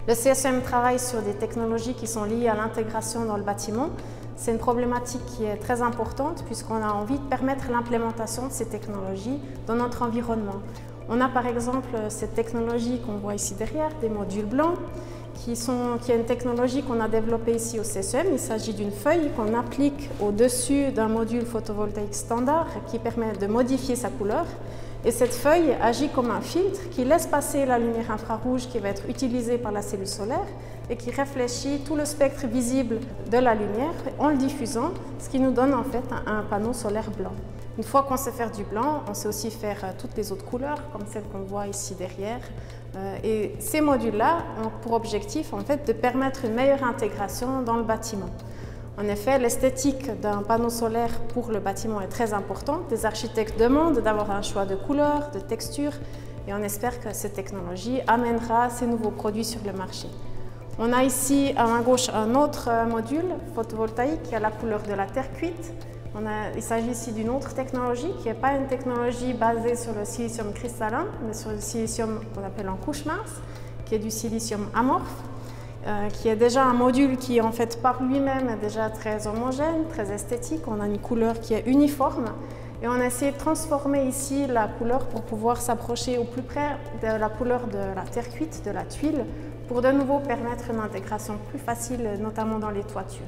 Le CSEM travaille sur des technologies qui sont liées à l'intégration dans le bâtiment. C'est une problématique qui est très importante puisqu'on a envie de permettre l'implémentation de ces technologies dans notre environnement. On a par exemple cette technologie qu'on voit ici derrière, des modules blancs, qui est une technologie qu'on a développée ici au CSEM. Il s'agit d'une feuille qu'on applique au-dessus d'un module photovoltaïque standard qui permet de modifier sa couleur. Et cette feuille agit comme un filtre qui laisse passer la lumière infrarouge qui va être utilisée par la cellule solaire et qui réfléchit tout le spectre visible de la lumière en le diffusant, ce qui nous donne en fait un panneau solaire blanc. Une fois qu'on sait faire du blanc, on sait aussi faire toutes les autres couleurs, comme celle qu'on voit ici derrière. Et ces modules-là ont pour objectif en fait de permettre une meilleure intégration dans le bâtiment. En effet, l'esthétique d'un panneau solaire pour le bâtiment est très importante. Les architectes demandent d'avoir un choix de couleurs, de textures, et on espère que cette technologie amènera ces nouveaux produits sur le marché. On a ici à main gauche un autre module photovoltaïque qui a la couleur de la terre cuite. Il s'agit ici d'une autre technologie qui n'est pas une technologie basée sur le silicium cristallin, mais sur le silicium qu'on appelle en couche mince, qui est du silicium amorphe, qui est déjà un module qui en fait par lui-même est déjà très homogène, très esthétique. On a une couleur qui est uniforme et on a essayé de transformer ici la couleur pour pouvoir s'approcher au plus près de la couleur de la terre cuite, de la tuile, pour de nouveau permettre une intégration plus facile, notamment dans les toitures.